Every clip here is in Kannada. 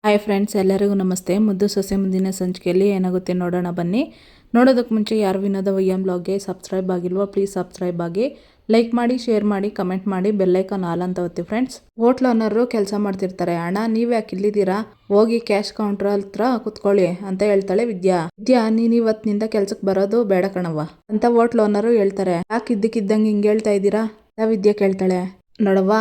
ಹಾಯ್ ಫ್ರೆಂಡ್ಸ್, ಎಲ್ಲರಿಗೂ ನಮಸ್ತೆ. ಮುದ್ದು ಸೊಸೆ ಮುಂದಿನ ಸಂಚಿಕೆಯಲ್ಲಿ ಏನಾಗುತ್ತೆ ನೋಡೋಣ ಬನ್ನಿ. ನೋಡೋದಕ್ಕೆ ಮುಂಚೆ ಯಾರು ವಿನೋದ ವೈಎಂ ಬ್ಲಾಗ್ಗೆ ಸಬ್ಸ್ಕ್ರೈಬ್ ಆಗಿಲ್ವೋ ಪ್ಲೀಸ್ ಸಬ್ಸ್ಕ್ರೈಬ್ ಆಗಿ, ಲೈಕ್ ಮಾಡಿ, ಶೇರ್ ಮಾಡಿ, ಕಮೆಂಟ್ ಮಾಡಿ, ಬೆಲ್ಲೈಕಾನ್ ಆಲ್ ಅಂತ ಒತ್ತಿ ಫ್ರೆಂಡ್ಸ್. ಹೋಟ್ಲ್ ಓನರು ಕೆಲಸ ಮಾಡ್ತಿರ್ತಾರೆ. ಅಣ್ಣ ನೀವು ಯಾಕೆ ಇಲ್ಲಿದ್ದೀರಾ, ಹೋಗಿ ಕ್ಯಾಶ್ ಕೌಂಟರ್ ಹತ್ರ ಕುತ್ಕೊಳ್ಳಿ ಅಂತ ಹೇಳ್ತಾಳೆ ವಿದ್ಯಾ. ನೀನು ಇವತ್ತಿನಿಂದ ಕೆಲ್ಸಕ್ಕೆ ಬರೋದು ಬೇಡ ಕಣವ್ವ ಅಂತ ಹೋಟ್ಲ್ ಓನರು ಹೇಳ್ತಾರೆ. ಯಾಕೆ ಇದ್ದಕ್ಕಿದ್ದಂಗೆ ಹಿಂಗೆ ಹೇಳ್ತಾ ಇದ್ದೀರಾ ವಿದ್ಯಾ ಕೇಳ್ತಾಳೆ. ನೋಡವ್ವ,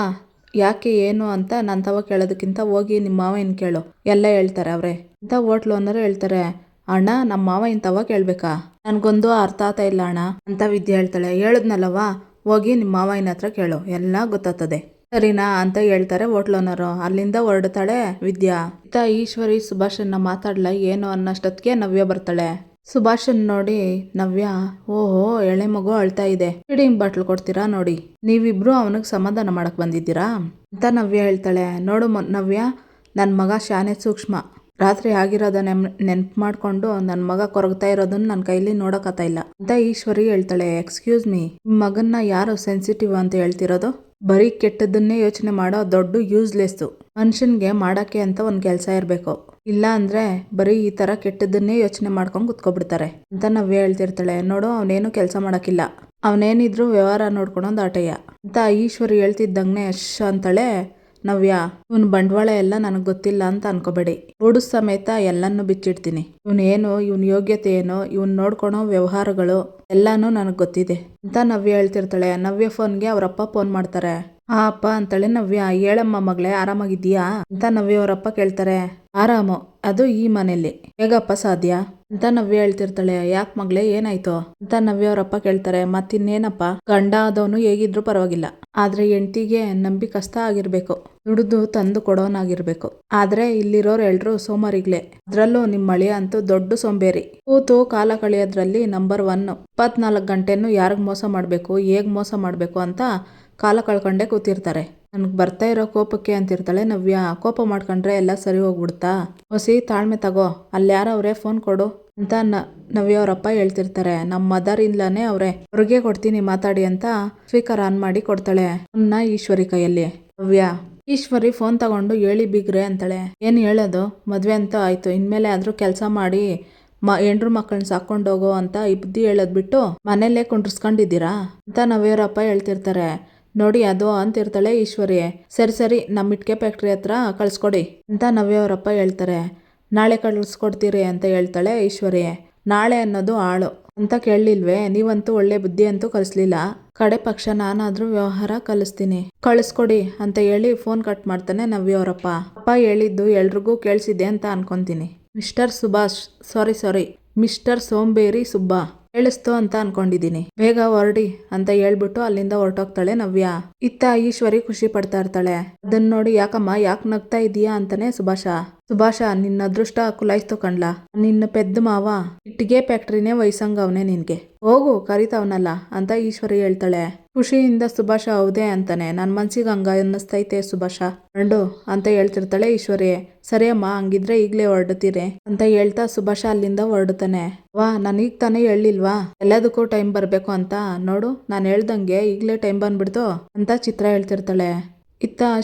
ಯಾಕೆ ಏನು ಅಂತ ನಾನು ತವ ಕೇಳೋದಕ್ಕಿಂತ ಹೋಗಿ ನಿಮ್ಮ ಮಾವ ಏನು ಕೇಳು, ಎಲ್ಲ ಹೇಳ್ತಾರೆ ಅವ್ರೆ ಅಂತ ಹೋಟ್ಲ್ ಓನರ್ ಹೇಳ್ತಾರೆ. ಅಣ್ಣ, ನಮ್ಮ ಮಾವ ಇಂತವ ಕೇಳ್ಬೇಕಾ, ನನ್ಗೊಂದು ಅರ್ಥ ಆಗ್ತಾ ಇಲ್ಲ ಅಣ್ಣ ಅಂತ ವಿದ್ಯೆ ಹೇಳ್ತಾಳೆ. ಹೇಳಿದ್ನಲ್ಲವ, ಹೋಗಿ ನಿಮ್ಮ ಮಾವನ ಹತ್ರ ಕೇಳು, ಎಲ್ಲ ಗೊತ್ತಾಗ್ತದೆ ಸರಿನಾ ಅಂತ ಹೇಳ್ತಾರೆ ಹೋಟ್ಲ್ ಓನರು. ಅಲ್ಲಿಂದ ಹೊರಡ್ತಾಳೆ ವಿದ್ಯಾ. ಈಶ್ವರಿ ಸುಭಾಷನ್ನ ಮಾತಾಡ್ಲ ಏನು ಅನ್ನೋಷ್ಟೊತ್ತಿಗೆ ನವ್ಯ ಬರ್ತಾಳೆ. ಸುಭಾಷನ್ ನೋಡಿ ನವ್ಯ, ಓಹೋ ಎಳೆ ಮಗು ಅಳ್ತಾ ಇದೆ, ಫೀಡಿಂಗ್ ಬಾಟ್ಲ್ ಕೊಡ್ತೀರಾ ನೋಡಿ, ನೀವಿಬ್ರು ಅವನಿಗೆ ಸಮಾಧಾನ ಮಾಡಕ್ ಬಂದಿದ್ದೀರಾ ಅಂತ ನವ್ಯ ಹೇಳ್ತಾಳೆ. ನೋಡು ನವ್ಯ, ನನ್ನ ಮಗ ಶಾನೆ ಸೂಕ್ಷ್ಮ, ರಾತ್ರಿ ಆಗಿರೋದ ನೆನ್ಪು ಮಾಡ್ಕೊಂಡು ನನ್ನ ಮಗ ಕೊರಗ್ತಾ ಇರೋದನ್ನ ನನ್ನ ಕೈಲಿ ನೋಡೋಕತ್ತಾ ಇಲ್ಲ ಅಂತ ಈಶ್ವರಿ ಹೇಳ್ತಾಳೆ. ಎಕ್ಸ್ಕ್ಯೂಸ್ ಮೀ, ನಿಮ್ಮ ಮಗನ್ನ ಯಾರು ಸೆನ್ಸಿಟಿವ್ ಅಂತ ಹೇಳ್ತಿರೋದು? ಬರೀ ಕೆಟ್ಟದನ್ನೇ ಯೋಚನೆ ಮಾಡೋ ದೊಡ್ಡ ಯೂಸ್ಲೆಸ್ಸು ಮನುಷ್ಯನ್ಗೆ ಮಾಡಕ್ಕೆ ಅಂತ ಒಂದು ಕೆಲಸ ಇರಬೇಕು, ಇಲ್ಲ ಅಂದ್ರೆ ಬರೀ ಈ ತರ ಕೆಟ್ಟದನ್ನೇ ಯೋಚನೆ ಮಾಡ್ಕೊಂಡು ಕುತ್ಕೊಬಿಡ್ತಾರೆ ಅಂತ ನವ್ಯ ಹೇಳ್ತಿರ್ತಾಳೆ. ನೋಡು, ಅವನೇನು ಕೆಲಸ ಮಾಡಕ್ಕಿಲ್ಲ, ಅವನೇನಿದ್ರು ವ್ಯವಹಾರ ನೋಡ್ಕೊಳೋದು ಆಟಯ್ಯ ಅಂತ ಈಶ್ವರಿ ಹೇಳ್ತಿದ್ದಂಗೆ ಅಂತಾಳೆ ನವ್ಯ. ಇವನ್ ಬಂಡವಾಳ ಎಲ್ಲ ನನಗೆ ಗೊತ್ತಿಲ್ಲ ಅಂತ ಅನ್ಕೋಬೇಡಿ, ಬುಡು ಸಮೇತ ಎಲ್ಲಾನು ಬಿಚ್ಚಿಡ್ತೀನಿ. ಇವನೇನು, ಇವನ್ ಯೋಗ್ಯತೆ ಏನು, ಇವನ್ ನೋಡ್ಕೊಳೋ ವ್ಯವಹಾರಗಳು ಎಲ್ಲಾನು ನನಗೆ ಗೊತ್ತಿದೆ ಅಂತ ನವ್ಯ ಹೇಳ್ತಿರ್ತಾಳೆ. ನವ್ಯ ಫೋನ್ಗೆ ಅವರಪ್ಪ ಫೋನ್ ಮಾಡ್ತಾರೆ. ಆ ಅಪ್ಪ ಅಂತಾಳೆ ನವ್ಯ. ಹೇಳಮ್ಮ ಮಗಳೇ, ಆರಾಮಾಗಿದ್ದೀಯಾ ಅಂತ ನವ್ಯ ಅವರಪ್ಪ ಕೇಳ್ತಾರೆ. ಆರಾಮು, ಅದು ಈ ಮನೆಯಲ್ಲಿ ಹೇಗಪ್ಪ ಸಾಧ್ಯ ಅಂತ ನವ್ಯ ಹೇಳ್ತಿರ್ತಾಳೆ. ಯಾಕೆ ಮಗಳೇ, ಏನಾಯ್ತು ಅಂತ ನವ್ಯ ಅವರಪ್ಪ ಕೇಳ್ತಾರೆ. ಮತ್ತಿನ್ನೇನಪ್ಪ, ಗಂಡ ಆದವನು ಹೇಗಿದ್ರು ಪರವಾಗಿಲ್ಲ, ಆದ್ರೆ ಹೆಂಡತಿಗೆ ನಂಬಿಕಸ್ತ ಆಗಿರ್ಬೇಕು, ದುಡಿದು ತಂದು ಕೊಡೋನಾಗಿರ್ಬೇಕು. ಆದ್ರೆ ಇಲ್ಲಿರೋರು ಎಲ್ರು ಸೋಮಾರಿಗ್ಲೆ, ಅದ್ರಲ್ಲೂ ನಿಮ್ಮ ಮಳೆಯ ಅಂತೂ ದೊಡ್ಡ ಸೋಂಬೇರಿ, ಕೂತು ಕಾಲ ಕಳೆಯೋದ್ರಲ್ಲಿ ನಂಬರ್ 1. 24 ಗಂಟೆನೂ ಯಾರಿಗ್ ಮೋಸ ಮಾಡ್ಬೇಕು, ಹೇಗ್ ಮೋಸ ಮಾಡ್ಬೇಕು ಅಂತ ಕಾಲ ಕಳ್ಕೊಂಡೇ ಕೂತಿರ್ತಾರೆ. ನನ್ಗೆ ಬರ್ತಾ ಇರೋ ಕೋಪಕ್ಕೆ ಅಂತಿರ್ತಾಳೆ ನವ್ಯ. ಕೋಪ ಮಾಡ್ಕೊಂಡ್ರೆ ಎಲ್ಲ ಸರಿ ಹೋಗ್ಬಿಡ್ತಾ, ಹೊಸಿ ತಾಳ್ಮೆ ತಗೋ, ಅಲ್ಲಿ ಯಾರವ್ರೆ, ಫೋನ್ ಕೊಡು ಅಂತ ನವ್ಯ ಅವರಪ್ಪ ಹೇಳ್ತಿರ್ತಾರೆ. ನಮ್ಮ ಮದರ್ ಇನ್ಲಾನೇ ಅವ್ರೆ, ಅವ್ರಿಗೆ ಕೊಡ್ತೀನಿ ಮಾತಾಡಿ ಅಂತ ಸ್ಪೀಕರ್ ಆನ್ ಮಾಡಿ ಕೊಡ್ತಾಳೆ ಈಶ್ವರಿ ಕೈಯಲ್ಲಿ. ನವ್ಯ ಈಶ್ವರಿ ಫೋನ್ ತಗೊಂಡು ಹೇಳಿ ಬಿಗ್ರೆ ಅಂತಾಳೆ. ಏನು ಹೇಳೋದು, ಮದ್ವೆ ಅಂತ ಆಯ್ತು, ಇನ್ಮೇಲೆ ಆದ್ರೂ ಕೆಲಸ ಮಾಡಿ ಹೆಂಡ್ರು ಮಕ್ಕಳನ್ನ ಸಾಕೊಂಡೋಗೋ ಅಂತ ಈ ಬುದ್ಧಿ ಹೇಳೋದ್ ಬಿಟ್ಟು ಮನೇಲೇ ಕುಂಡ್ರಸ್ಕೊಂಡಿದ್ದೀರಾ ಅಂತ ನವ್ಯವರಪ್ಪ ಹೇಳ್ತಿರ್ತಾರೆ. ನೋಡಿ ಅದು ಅಂತಿರ್ತಾಳೆ ಈಶ್ವರಿ. ಸರಿ ನಮ್ಮ ಇಟ್ಕೆ ಫ್ಯಾಕ್ಟ್ರಿ ಹತ್ರ ಕಳ್ಸ್ಕೊಡಿ ಅಂತ ನವ್ಯವರಪ್ಪ ಹೇಳ್ತಾರೆ. ನಾಳೆ ಕಳ್ಸ್ಕೊಡ್ತೀರಿ ಅಂತ ಹೇಳ್ತಾಳೆ ಈಶ್ವರಿ. ನಾಳೆ ಅನ್ನೋದು ಆಳು ಅಂತ ಕೇಳಲಿಲ್ವೇ, ನೀವಂತೂ ಒಳ್ಳೆ ಬುದ್ಧಿ ಅಂತೂ ಕಲಿಸ್ಲಿಲ್ಲ, ಕಡೆ ಪಕ್ಷ ನಾನಾದ್ರೂ ವ್ಯವಹಾರ ಕಲಿಸ್ತೀನಿ, ಕಳಿಸ್ಕೊಡಿ ಅಂತ ಹೇಳಿ ಫೋನ್ ಕಟ್ ಮಾಡ್ತಾನೆ ನವ್ಯವರಪ್ಪ. ಅಪ್ಪ ಹೇಳಿದ್ದು ಎಲ್ರಿಗೂ ಕೇಳಿಸಿದೆ ಅಂತ ಅನ್ಕೊಂತೀನಿ. ಮಿಸ್ಟರ್ ಸುಭಾಷ್, ಸಾರಿ ಮಿಸ್ಟರ್ ಸೋಂಬೇರಿ ಸುಬ್ಬ ಹೇಳಿಸ್ತು ಅಂತ ಅನ್ಕೊಂಡಿದೀನಿ, ಬೇಗ ಹೊರಡಿ ಅಂತ ಹೇಳ್ಬಿಟ್ಟು ಅಲ್ಲಿಂದ ಹೊರಟೋಗ್ತಾಳೆ ನವ್ಯ. ಈಶ್ವರಿ ಖುಷಿ ಪಡ್ತಾ ಇರ್ತಾಳೆ. ಅದನ್ನ ನೋಡಿ, ಯಾಕಮ್ಮ ಯಾಕೆ ನಗ್ತಾ ಇದೀಯಾ ಅಂತಾನೆ ಸುಭಾಷ ನಿನ್ನ ಅದೃಷ್ಟ ಕುಲಾಯಿಸ್ತು ಕಣ್ಲಾ, ನಿನ್ನ ಪೆದ್ದ ಮಾವ ಇಟ್ಟಿಗೆ ಫ್ಯಾಕ್ಟ್ರಿನೇ ವಯಸ್ಸಂಗವನೇ ನಿನ್ಗೆ, ಹೋಗು ಕರಿತಾವನಲ್ಲ ಅಂತ ಈಶ್ವರಿ ಹೇಳ್ತಾಳೆ. ಖುಷಿಯಿಂದ ಸುಭಾಷ ಹೌದೇ ಅಂತಾನೆ. ನನ್ನ ಮನ್ಸಿಗೆ ಹಂಗ ಅನ್ನಿಸ್ತೈತೆ ಸುಭಾಷ ಅಂಡು ಅಂತ ಹೇಳ್ತಿರ್ತಾಳೆ ಈಶ್ವರಿ. ಸರಿ ಅಮ್ಮ, ಹಂಗಿದ್ರೆ ಈಗ್ಲೇ ಹೊರಡ್ತೀರಿ ಅಂತ ಹೇಳ್ತಾ ಸುಭಾಷ ಅಲ್ಲಿಂದ ಹೊರಡ್ತಾನೆ. ನಾನೀಗ ತಾನೇ ಹೇಳಿಲ್ವಾ ಎಲ್ಲದಕ್ಕೂ ಟೈಮ್ ಬರ್ಬೇಕು ಅಂತ, ನೋಡು ನಾನು ಹೇಳ್ದಂಗೆ ಈಗ್ಲೇ ಟೈಮ್ ಬಂದ್ಬಿಡ್ತು ಅಂತ ಚಿತ್ರ ಹೇಳ್ತಿರ್ತಾಳೆ.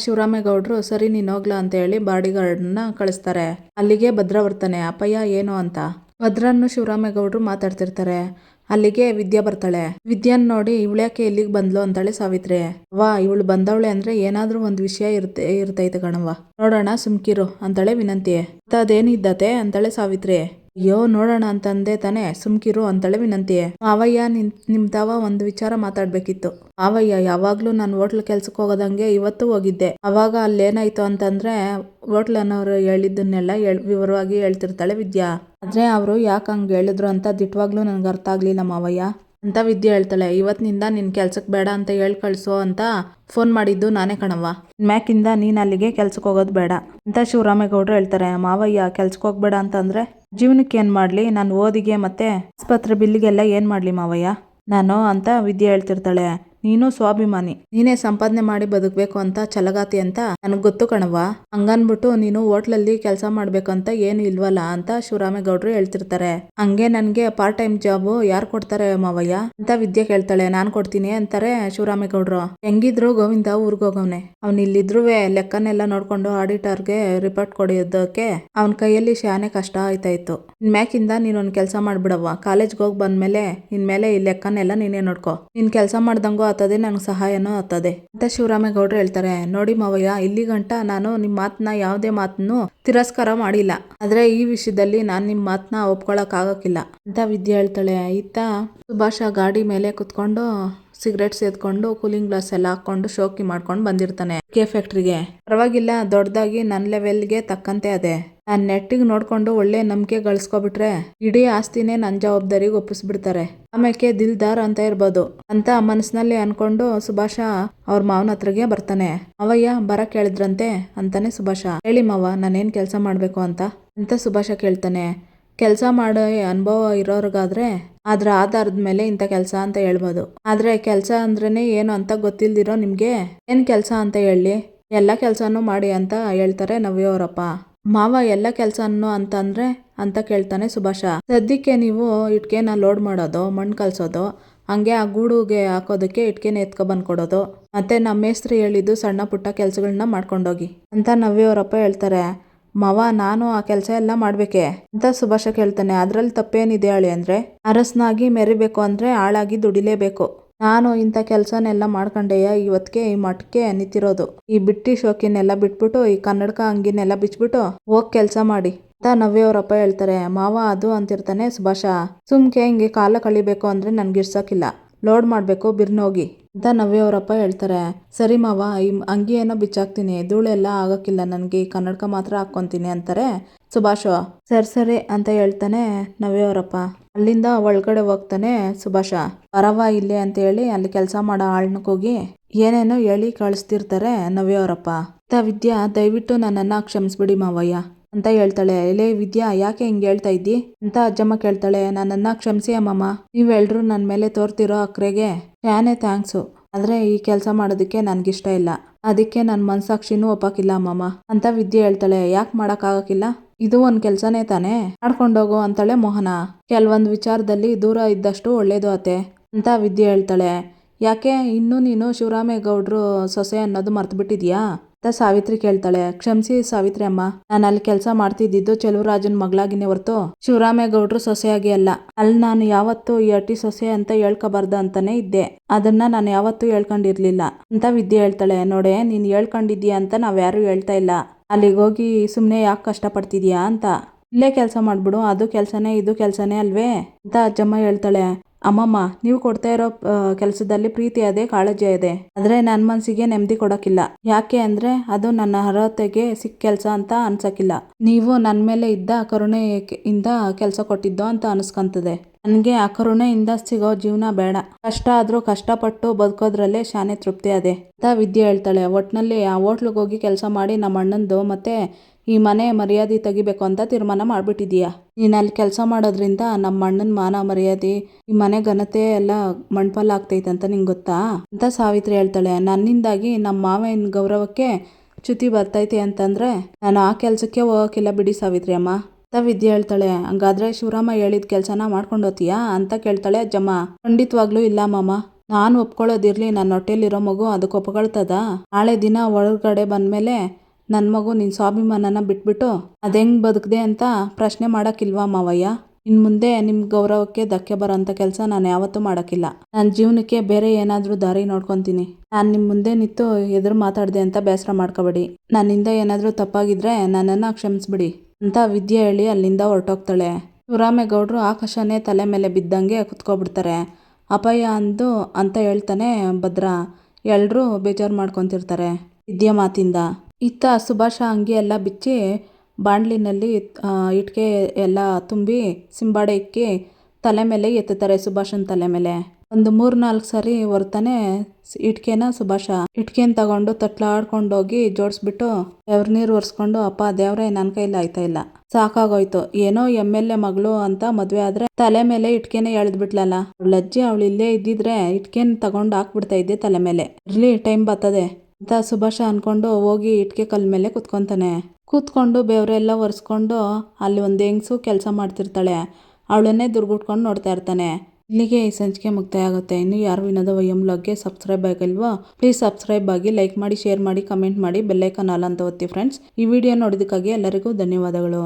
ಶಿವರಾಮೇಗೌಡರು ಸರಿ ನೀನ್ ಹೋಗ್ಲಾ ಅಂತ ಹೇಳಿ ಬಾಡಿಗಾರ್ಡ್ನ ಕಳಿಸ್ತಾರೆ. ಅಲ್ಲಿಗೆ ಭದ್ರ ಬರ್ತಾನೆ. ಅಪ್ಪಯ್ಯ ಏನು ಅಂತ ಭದ್ರನ್ನು ಶಿವರಾಮೇಗೌಡರು ಮಾತಾಡ್ತಿರ್ತಾರೆ. ಅಲ್ಲಿಗೆ ವಿದ್ಯಾ ಬರ್ತಾಳೆ. ವಿದ್ಯಾನ್ ನೋಡಿ, ಇವಳ್ಯಾಕೆ ಇಲ್ಲಿಗೆ ಬಂದ್ಲು ಅಂತಾಳೆ ಸಾವಿತ್ರಿ. ಇವಳು ಬಂದವಳೆ ಅಂದ್ರೆ ಏನಾದ್ರೂ ಒಂದು ವಿಷಯ ಇರ್ತೈತೆ ಕಣವ್ವ, ನೋಡೋಣ ಸುಮ್ಕಿರು ಅಂತಾಳೆ ವಿನಂತಿ. ಅದೇನಿದ್ದತೆ ಅಂತಾಳೆ ಸಾವಿತ್ರಿ. ಅಯ್ಯೋ ನೋಡೋಣ ಅಂತಂದೆ ತಾನೆ, ಸುಮ್ಕಿರು ಅಂತಾಳೆ ವಿನಂತಿ. ಮಾವಯ್ಯ, ನಿಮ್ ತಾವ ಒಂದು ವಿಚಾರ ಮಾತಾಡ್ಬೇಕಿತ್ತು. ಮಾವಯ್ಯ, ಯಾವಾಗ್ಲೂ ನಾನು ಹೋಟ್ಲ್ ಕೆಲ್ಸಕ್ಕೆ ಹೋಗೋದಂಗೆ ಇವತ್ತು ಹೋಗಿದ್ದೆ. ಅವಾಗ ಅಲ್ಲೇನಾಯ್ತು ಅಂತಂದ್ರೆ ಹೋಟ್ಲ್ ಅನ್ನೋರು ಹೇಳಿದ್ದನ್ನೆಲ್ಲ ವಿವರವಾಗಿ ಹೇಳ್ತಿರ್ತಾಳೆ ವಿದ್ಯಾ. ಆದ್ರೆ ಅವರು ಯಾಕೆ ಹಂಗೆ ಹೇಳಿದ್ರು ಅಂತ ದಿಟ್ವಾಗ್ಲೂ ನನ್ಗೆ ಅರ್ಥ ಆಗ್ಲಿಲ್ಲ ಮಾವಯ್ಯ ಅಂತ ವಿದ್ಯಾ ಹೇಳ್ತಾಳೆ. ಇವತ್ತಿನಿಂದ ನಿನ್ ಕೆಲ್ಸಕ್ಕೆ ಬೇಡ ಅಂತ ಹೇಳಿ ಕಳ್ಸೋ ಅಂತ ಫೋನ್ ಮಾಡಿದ್ದು ನಾನೇ ಕಣವ್ವ, ಮ್ಯಾಕಿಂದ ನೀನ್ ಅಲ್ಲಿಗೆ ಕೆಲ್ಸಕ್ಕೆ ಹೋಗೋದು ಬೇಡ ಅಂತ ಶಿವರಾಮೇಗೌಡರು ಹೇಳ್ತಾರೆ. ಮಾವಯ್ಯ, ಕೆಲ್ಸಕ್ಕೆ ಹೋಗ್ಬೇಡ ಅಂತಂದ್ರೆ ಜೀವನಕ್ಕೆ ಏನ್ ಮಾಡ್ಲಿ, ನಾನು ಓದಿಗೆ ಮತ್ತೆ ಆಸ್ಪತ್ರೆ ಬಿಲ್ಲಿಗೆಲ್ಲ ಏನ್ ಮಾಡ್ಲಿ ಮಾವಯ್ಯ ನಾನು ಅಂತ ವಿದ್ಯೆ ಹೇಳ್ತಿರ್ತಾಳೆ. ನೀನು ಸ್ವಾಭಿಮಾನಿ, ನೀನೇ ಸಂಪಾದನೆ ಮಾಡಿ ಬದುಕಬೇಕು ಅಂತ ಛಲಗಾತಿ ಅಂತ ನನಗೆ ಗೊತ್ತು ಕಣವ್ವ. ಹಂಗನ್ಬಿಟ್ಟು ನೀನು ಹೋಟ್ಲಲ್ಲಿ ಕೆಲಸ ಮಾಡ್ಬೇಕಂತ ಏನು ಇಲ್ವಲ್ಲ ಅಂತ ಶಿವರಾಮೇಗೌಡರು ಹೇಳ್ತಿರ್ತಾರೆ. ಹಂಗೆ ನನ್ಗೆ ಪಾರ್ಟ್ ಟೈಮ್ ಜಾಬು ಯಾರು ಕೊಡ್ತಾರೆ ಮಾವಯ್ಯ ಅಂತ ವಿದ್ಯೆ ಕೇಳ್ತಾಳೆ. ನಾನ್ ಕೊಡ್ತೀನಿ ಅಂತಾರೆ ಶಿವರಾಮೇಗೌಡರು. ಹೆಂಗಿದ್ರು ಗೋವಿಂದ ಊರ್ಗೋಗವ್ನೆ, ಅವ್ನ್ ಇಲ್ಲಿದ್ರು ಲೆಕ್ಕನೆಲ್ಲ ನೋಡ್ಕೊಂಡು ಆಡಿಟರ್ಗೆ ರಿಪೋರ್ಟ್ ಕೊಡೋದಕ್ಕೆ ಅವನ ಕೈಯಲ್ಲಿ ಶಾನೆ ಕಷ್ಟ ಆಯ್ತಾ ಇತ್ತು. ಇನ್ಮ್ಯಾಕಿಂದ ನೀನೊಂದು ಕೆಲಸ ಮಾಡ್ಬಿಡವ್ವ, ಕಾಲೇಜ್ಗೆ ಹೋಗಿ ಬಂದ್ಮೇಲೆ ಇನ್ಮೇಲೆ ಈ ಲೆಕ್ಕನೆಲ್ಲ ನೀನೇ ನೋಡ್ಕೊ, ನೀನ್ ಕೆಲಸ ಮಾಡ್ದಂಗೂ ಆತದೆ, ನಂಗೆ ಸಹಾಯನೂ ಆಗ್ತದೆ ಅಂತ ಶಿವರಾಮೇಗೌಡರು ಹೇಳ್ತಾರೆ. ನೋಡಿ ಮಾವಯ್ಯ, ಇಲ್ಲಿ ಗಂಟ ನಾನು ನಿಮ್ ಮಾತನ್ನ ಯಾವುದೇ ಮಾತನ್ನು ತಿರಸ್ಕಾರ ಮಾಡಿಲ್ಲ, ಆದ್ರೆ ಈ ವಿಷಯದಲ್ಲಿ ನಾನ್ ನಿಮ್ ಮಾತನ್ನ ಒಪ್ಕೊಳಕ್ ಆಗಕ್ಕಿಲ್ಲ ಅಂತ ವಿದ್ಯೆ ಹೇಳ್ತಾಳೆ. ಇತ್ತ ಸುಭಾಷ ಗಾಡಿ ಮೇಲೆ ಕುತ್ಕೊಂಡು ಸಿಗರೇಟ್ ಸೇದ್ಕೊಂಡು ಕೂಲಿಂಗ್ ಗ್ಲಾಸ್ ಎಲ್ಲ ಹಾಕೊಂಡು ಶೋಕಿ ಮಾಡ್ಕೊಂಡು ಬಂದಿರ್ತಾನೆ ಫ್ಯಾಕ್ಟ್ರಿಗೆ. ಪರವಾಗಿಲ್ಲ, ದೊಡ್ಡದಾಗಿ ನನ್ನ ಲೆವೆಲ್ಗೆ ತಕ್ಕಂತೆ ಅದೇ, ನಾನ್ ನೆಟ್ಟಿಗೆ ನೋಡ್ಕೊಂಡು ಒಳ್ಳೆ ನಂಬಿಕೆ ಗಳಿಸ್ಕೊಬಿಟ್ರೆ ಇಡೀ ಆಸ್ತಿನೇ ನನ್ನ ಜವಾಬ್ದಾರಿಗೆ ಒಪ್ಪಿಸ್ಬಿಡ್ತಾರೆ, ಆಮೇಲೆ ದಿಲ್ದಾರ್ ಅಂತ ಇರ್ಬೋದು ಅಂತ ಮನಸ್ಸಿನಲ್ಲಿ ಅನ್ಕೊಂಡು ಸುಭಾಷ ಅವ್ರ ಮಾವನ ಹತ್ರಗೆ ಬರ್ತಾನೆ. ಅವಯ್ಯ ಬರಕ್ ಹೇಳಿದ್ರಂತೆ ಅಂತಾನೆ ಸುಭಾಷ. ಹೇಳಿ ಮಾವ, ನಾನೇನ್ ಕೆಲಸ ಮಾಡ್ಬೇಕು ಅಂತ ಸುಭಾಷ ಕೇಳ್ತಾನೆ. ಕೆಲಸ ಮಾಡೋ ಅನುಭವ ಇರೋರ್ಗಾದ್ರೆ ಅದ್ರ ಆಧಾರದ ಮೇಲೆ ಇಂಥ ಕೆಲಸ ಅಂತ ಹೇಳ್ಬೋದು, ಆದ್ರೆ ಕೆಲಸ ಅಂದ್ರೇನೆ ಏನು ಅಂತ ಗೊತ್ತಿಲ್ದಿರೋ ನಿಮ್ಗೆ ಏನ್ ಕೆಲಸ ಅಂತ ಹೇಳಿ, ಎಲ್ಲ ಕೆಲಸನೂ ಮಾಡಿ ಅಂತ ಹೇಳ್ತಾರೆ ನವ್ಯವರಪ್ಪ. ಮಾವ ಎಲ್ಲ ಕೆಲಸನೂ ಅಂತಂದ್ರೆ ಅಂತ ಕೇಳ್ತಾನೆ ಸುಭಾಷ. ಸದ್ಯಕ್ಕೆ ನೀವು ಇಟ್ಕೆನ ಲೋಡ್ ಮಾಡೋದು, ಮಣ್ಣು ಕಲ್ಸೋದು, ಹಂಗೆ ಆ ಗೂಡುಗೆ ಹಾಕೋದಕ್ಕೆ ಇಟ್ಕೆನ ಎತ್ಕೊ ಬಂದ್ ಕೊಡೋದು, ಮತ್ತೆ ನಮ್ಮ ಮೇಸ್ತ್ರಿ ಹೇಳಿದ್ದು ಸಣ್ಣ ಪುಟ್ಟ ಕೆಲಸಗಳನ್ನ ಮಾಡ್ಕೊಂಡೋಗಿ ಅಂತ ನವ್ಯವರಪ್ಪ ಹೇಳ್ತಾರೆ. ಮಾವ, ನಾನು ಆ ಕೆಲಸ ಎಲ್ಲ ಮಾಡ್ಬೇಕೆ ಅಂತ ಸುಭಾಷ ಕೇಳ್ತಾನೆ. ಅದ್ರಲ್ಲಿ ತಪ್ಪೇನಿದೆ ಹೇಳಿ ಅಂದ್ರೆ, ಅರಸನಾಗಿ ಮೆರಿಬೇಕು ಅಂದ್ರೆ ಆಳಾಗಿ ದುಡಿಲೇಬೇಕು. ನಾನು ಇಂಥ ಕೆಲಸನೆಲ್ಲ ಮಾಡ್ಕೊಂಡೆಯ ಇವತ್ತಿಗೆ ಈ ಮಟ್ಟಕ್ಕೆ ನಿಂತಿರೋದು. ಈ ಬಿಟ್ಟಿ ಶೋಕಿನೆಲ್ಲ ಬಿಟ್ಬಿಟ್ಟು ಈ ಕನ್ನಡಕ ಅಂಗಿನೆಲ್ಲ ಬಿಚ್ಬಿಟ್ಟು ಹೋಗ್ ಕೆಲಸ ಮಾಡಿ ಅಂತ ನವ್ಯವರಪ್ಪ ಹೇಳ್ತಾರೆ. ಮಾವ ಅದು ಅಂತಿರ್ತಾನೆ ಸುಭಾಷ. ಸುಮ್ಕೆ ಹಿಂಗೆ ಕಾಲ ಕಳಿಬೇಕು ಅಂದ್ರೆ ನನ್ಗೆ ಇರ್ಸಕ್ಕಿಲ್ಲ, ಲೋಡ್ ಮಾಡ್ಬೇಕು ಬಿರ್ನೋಗಿ ಅಂತ ನವ್ಯವರಪ್ಪ ಹೇಳ್ತಾರೆ. ಸರಿ ಮಾವ, ಈ ಅಂಗಿ ಏನೋ ಬಿಚ್ಚಾಕ್ತೀನಿ, ಧೂಳೆಲ್ಲ ಆಗಕ್ಕಿಲ್ಲ, ನನ್ಗೆ ಈ ಕನ್ನಡಕ ಮಾತ್ರ ಹಾಕ್ಕೊಂತೀನಿ ಅಂತಾರೆ ಸುಭಾಷ. ಸರಿ ಅಂತ ಹೇಳ್ತಾನೆ ನವ್ಯವರಪ್ಪ. ಅಲ್ಲಿಂದ ಒಳಗಡೆ ಹೋಗ್ತಾನೆ ಸುಭಾಷ. ಬರವ ಇಲ್ಲೇ ಅಂತ ಹೇಳಿ ಅಲ್ಲಿ ಕೆಲಸ ಮಾಡೋ ಆಳ್ನಕ್ ಹೋಗಿ ಏನೇನೋ ಹೇಳಿ ಕಳಿಸ್ತಿರ್ತಾರೆ ನವ್ಯವರಪ್ಪ. ವಿದ್ಯಾ, ದಯವಿಟ್ಟು ನನ್ನನ್ನ ಕ್ಷಮಿಸ್ಬಿಡಿ ಮಾವಯ್ಯ ಅಂತ ಹೇಳ್ತಾಳೆ. ಎಲೆ ವಿದ್ಯಾ, ಯಾಕೆ ಹಿಂಗೆ ಹೇಳ್ತಾ ಇದ್ದಿ ಅಂತ ಅಜ್ಜಮ್ಮ ಕೇಳ್ತಾಳೆ. ನನ್ನನ್ನ ಕ್ಷಮಿಸಿ ಅಮ್ಮಮ್ಮ, ನೀವೆಲ್ರೂ ನನ್ನ ಮೇಲೆ ತೋರ್ತಿರೋ ಅಕ್ರೆಗೆ ಶಾನೆ ಥ್ಯಾಂಕ್ಸು, ಆದ್ರೆ ಈ ಕೆಲಸ ಮಾಡೋದಕ್ಕೆ ನನ್ಗಿಷ್ಟ ಇಲ್ಲ, ಅದಕ್ಕೆ ನನ್ನ ಮನ್ಸಾಕ್ಷಿನೂ ಒಪ್ಪಕ್ಕಿಲ್ಲ ಅಮ್ಮಮ್ಮ ಅಂತ ವಿದ್ಯೆ ಹೇಳ್ತಾಳೆ. ಯಾಕೆ ಮಾಡಕ್ ಆಗಕ್ಕಿಲ್ಲ, ಇದು ಒಂದ್ ಕೆಲ್ಸನೇ ತಾನೇ, ಮಾಡ್ಕೊಂಡೋಗು ಅಂತಾಳೆ ಮೋಹನ. ಕೆಲವೊಂದು ವಿಚಾರದಲ್ಲಿ ದೂರ ಇದ್ದಷ್ಟು ಒಳ್ಳೇದು ಅತ್ತೆ ಅಂತ ವಿದ್ಯೆ ಹೇಳ್ತಾಳೆ. ಯಾಕೆ ಇನ್ನೂ ನೀನು ಶಿವರಾಮೇಗೌಡರು ಸೊಸೆ ಅನ್ನೋದು ಮರ್ತು ಬಿಟ್ಟಿದ್ಯಾ ಅಂತ ಸಾವಿತ್ರಿ ಕೇಳ್ತಾಳೆ. ಕ್ಷಮಿಸಿ ಸಾವಿತ್ರಿ ಅಮ್ಮ, ನಾನು ಅಲ್ಲಿ ಕೆಲಸ ಮಾಡ್ತಿದ್ದಿದ್ದು ಚೆಲುವರಾಜನ್ ಮಗಳಾಗಿನೇ ಹೊರ್ತು ಶಿವರಾಮೇಗೌಡರು ಸೊಸೆಯಾಗಿ ಅಲ್ಲ. ಅಲ್ಲಿ ನಾನು ಯಾವತ್ತೂ ಈ ಅಟ್ಟಿ ಸೊಸೆ ಅಂತ ಹೇಳ್ಕೋಬಾರ್ದು ಅಂತಾನೆ ಇದ್ದೆ, ಅದನ್ನ ನಾನು ಯಾವತ್ತೂ ಹೇಳ್ಕೊಂಡಿರ್ಲಿಲ್ಲ ಅಂತ ವಿದ್ಯೆ ಹೇಳ್ತಾಳೆ. ನೋಡೆ, ನೀನ್ ಹೇಳ್ಕೊಂಡಿದ್ಯಾ ಅಂತ ನಾವ್ಯಾರು ಹೇಳ್ತಾ ಇಲ್ಲ, ಅಲ್ಲಿಗೆ ಹೋಗಿ ಸುಮ್ನೆ ಯಾಕೆ ಕಷ್ಟಪಡ್ತಿದ್ಯಾ ಅಂತ, ಇಲ್ಲೇ ಕೆಲಸ ಮಾಡ್ಬಿಡು, ಅದು ಕೆಲಸನೇ ಇದು ಕೆಲಸನೇ ಅಲ್ವೇ ಅಂತ ಅಜ್ಜಮ್ಮ ಹೇಳ್ತಾಳೆ. ಅಮ್ಮಮ್ಮ, ನೀವು ಕೊಡ್ತಾ ಇರೋ ಕೆಲಸದಲ್ಲಿ ಪ್ರೀತಿ ಅದೇ, ಕಾಳಜಿ ಇದೆ, ಆದ್ರೆ ನನ್ನ ಮನಸ್ಸಿಗೆ ನೆಮ್ಮದಿ ಕೊಡೋಕ್ಕಿಲ್ಲ. ಯಾಕೆ ಅಂದ್ರೆ ಅದು ನನ್ನ ಅರ್ಹತೆಗೆ ಸಿಕ್ಕ ಕೆಲಸ ಅಂತ ಅನ್ಸಕ್ಕಿಲ್ಲ. ನೀವು ನನ್ನ ಮೇಲೆ ಇದ್ದ ಕರುಣೆಯಿಂದ ಕೆಲಸ ಕೊಟ್ಟಿದ್ದೋ ಅಂತ ಅನಿಸ್ಕೊಂತದೆ. ನನಗೆ ಆ ಕರುಣೆಯಿಂದ ಸಿಗೋ ಜೀವನ ಬೇಡ, ಕಷ್ಟ ಆದ್ರೂ ಕಷ್ಟಪಟ್ಟು ಬದುಕೋದ್ರಲ್ಲೇ ಶಾನೆ ತೃಪ್ತಿ ಅದೇ ಅಂತ ವಿದ್ಯೆ ಹೇಳ್ತಾಳೆ. ಒಟ್ನಲ್ಲಿ ಆ ಹೋಟ್ಲಿಗೆ ಹೋಗಿ ಕೆಲಸ ಮಾಡಿ ನಮ್ಮ ಅಣ್ಣಂದು ಮತ್ತೆ ಈ ಮನೆ ಮರ್ಯಾದೆ ತೆಗಿಬೇಕು ಅಂತ ತೀರ್ಮಾನ ಮಾಡ್ಬಿಟ್ಟಿದೀಯ. ನೀನು ಅಲ್ಲಿ ಕೆಲಸ ಮಾಡೋದ್ರಿಂದ ನಮ್ಮ ಅಣ್ಣನ ಮಾನ ಮರ್ಯಾದೆ, ಈ ಮನೆ ಘನತೆ ಎಲ್ಲ ಮಣ್ಪಾಲ್ ಆಗ್ತೈತೆ ಅಂತ ನಿಂಗೆ ಗೊತ್ತಾ ಅಂತ ಸಾವಿತ್ರಿ ಹೇಳ್ತಾಳೆ. ನನ್ನಿಂದಾಗಿ ನಮ್ಮ ಮಾವನ ಗೌರವಕ್ಕೆ ಚ್ಯುತಿ ಬರ್ತೈತೆ ಅಂತಂದ್ರೆ ನಾನು ಆ ಕೆಲಸಕ್ಕೆ ಹೋಗೋಕ್ಕಿಲ್ಲ ಬಿಡಿ ಸಾವಿತ್ರಿ ಅಮ್ಮ ಅಂತ ವಿದ್ಯೆ ಹೇಳ್ತಾಳೆ. ಹಂಗಾದ್ರೆ ಶಿವರಾಮ ಹೇಳಿದ ಕೆಲಸನ ಮಾಡ್ಕೊಂಡು ಹೋಗ್ತೀಯಾ ಅಂತ ಕೇಳ್ತಾಳೆ ಅಜ್ಜಮ್ಮ. ಖಂಡಿತವಾಗ್ಲೂ ಇಲ್ಲ ಮಾಮ, ನಾನು ಒಪ್ಕೊಳ್ಳೋದಿರ್ಲಿ, ನನ್ನ ಹೊಟ್ಟೆಲಿರೋ ಮಗು ಅದಕ್ಕೆ ಒಪ್ಕೊಳ್ತದ? ನಾಳೆ ದಿನ ಒಳಗಡೆ ಬಂದ್ಮೇಲೆ ನನ್ನ ಮಗು ನಿನ್ನ ಸ್ವಾಭಿಮಾನನ ಬಿಟ್ಬಿಟ್ಟು ಅದೆಂಗ್ ಬದುಕ್ದೆ ಅಂತ ಪ್ರಶ್ನೆ ಮಾಡೋಕ್ಕಿಲ್ವಾ ಮಾವಯ್ಯ? ಇನ್ನು ಮುಂದೆ ನಿಮ್ಮ ಗೌರವಕ್ಕೆ ಧಕ್ಕೆ ಬರೋಂಥ ಕೆಲಸ ನಾನು ಯಾವತ್ತೂ ಮಾಡೋಕ್ಕಿಲ್ಲ. ನನ್ನ ಜೀವನಕ್ಕೆ ಬೇರೆ ಏನಾದರೂ ದಾರಿ ನೋಡ್ಕೊತೀನಿ. ನಾನು ನಿಮ್ಮ ಮುಂದೆ ನಿಂತು ಎದುರು ಮಾತಾಡಿದೆ ಅಂತ ಬೇಸರ ಮಾಡ್ಕೋಬೇಡಿ. ನನ್ನಿಂದ ಏನಾದರೂ ತಪ್ಪಾಗಿದ್ರೆ ನನ್ನನ್ನು ಕ್ಷಮಿಸ್ಬಿಡಿ ಅಂತ ವಿದ್ಯೆ ಹೇಳಿ ಅಲ್ಲಿಂದ ಹೊರಟೋಗ್ತಾಳೆ. ಶಿವರಾಮೇಗೌಡರು ಆಕಾಶನೇ ತಲೆ ಮೇಲೆ ಬಿದ್ದಂಗೆ ಕುತ್ಕೊಬಿಡ್ತಾರೆ. ಅಪಾಯ ಅಂದು ಅಂತ ಹೇಳ್ತಾನೆ ಭದ್ರ. ಎಲ್ಲರೂ ಬೇಜಾರು ಮಾಡ್ಕೊತಿರ್ತಾರೆ ವಿದ್ಯೆ ಮಾತಿಂದ. ಇತ್ತ ಸುಭಾಷ ಅಂಗಿ ಎಲ್ಲ ಬಿಚ್ಚಿ ಬಾಂಡ್ಲಿನಲ್ಲಿ ಇಟ್ಕೆ ಎಲ್ಲ ತುಂಬಿ ಸಿಂಬಾಡೆ ಇಕ್ಕಿ ತಲೆ ಮೇಲೆ ಎತ್ತುತ್ತಾರೆ ಸುಭಾಷನ ತಲೆ ಮೇಲೆ. ಒಂದು 3-4 ಸರಿ ಹೊರ್ತಾನೆ ಇಟ್ಕೆನ ಸುಭಾಷ. ಇಟ್ಕೆನ ತಗೊಂಡು ತಟ್ಲಾಡ್ಕೊಂಡೋಗಿ ಜೋಡಿಸ್ಬಿಟ್ಟು ನೀರು ಒರೆಸ್ಕೊಂಡು, ಅಪ್ಪ ದೇವ್ರೆ, ನನ್ನ ಕೈಲಿ ಆಯ್ತಾ ಇಲ್ಲ, ಸಾಕಾಗೋಯ್ತು. ಏನೋ MLA ಮಗಳು ಅಂತ ಮದ್ವೆ ಆದ್ರೆ ತಲೆ ಮೇಲೆ ಇಟ್ಕೆನೆ ಎಳ್ದ್ಬಿಟ್ಲಲ್ಲ. ಅವಳಜ್ಜಿ ಅವಳು ಇಲ್ಲೇ ಇದ್ದಿದ್ರೆ ಇಟ್ಕೆನ್ ತಗೊಂಡ್ ಹಾಕ್ಬಿಡ್ತಾ ಇದ್ದೆ ತಲೆ ಮೇಲೆ. ಇರ್ಲಿ ಟೈಮ್ ಬರ್ತದೆ ಅಂತ ಸುಭಾಷ ಅನ್ಕೊಂಡು ಹೋಗಿ ಇಟ್ಕೆ ಕಲ್ ಮೇಲೆ ಕುತ್ಕೊಂತಾನೆ. ಕೂತ್ಕೊಂಡು ಬೆವರೆಲ್ಲ ಒರೆಸ್ಕೊಂಡು ಅಲ್ಲಿ ಒಂದು ಹೆಂಗ್ಸು ಕೆಲಸ ಮಾಡ್ತಿರ್ತಾಳೆ. ಅವಳನ್ನೇ ದುರ್ಗುಟ್ಕೊಂಡು ನೋಡ್ತಾ ಇರ್ತಾನೆ. ಇಲ್ಲಿಗೆ ಈ ಸಂಚಿಕೆ ಮುಕ್ತಾಯ ಆಗುತ್ತೆ. ಇನ್ನು ಯಾರು ವಿನೋದ ವೈಎಂ ಬ್ಲಾಗ್ಗೆ ಸಬ್ಸ್ಕ್ರೈಬ್ ಆಗಿಲ್ವೋ ಪ್ಲೀಸ್ ಸಬ್ಸ್ಕ್ರೈಬ್ ಆಗಿ, ಲೈಕ್ ಮಾಡಿ, ಶೇರ್ ಮಾಡಿ, ಕಮೆಂಟ್ ಮಾಡಿ, ಬೆಲ್ಲೈಕನ್ ಆಲ್ ಅಂತ ಒತ್ತಿ ಫ್ರೆಂಡ್ಸ್. ಈ ವಿಡಿಯೋ ನೋಡಿದ್ದಕ್ಕಾಗಿ ಎಲ್ಲರಿಗೂ ಧನ್ಯವಾದಗಳು.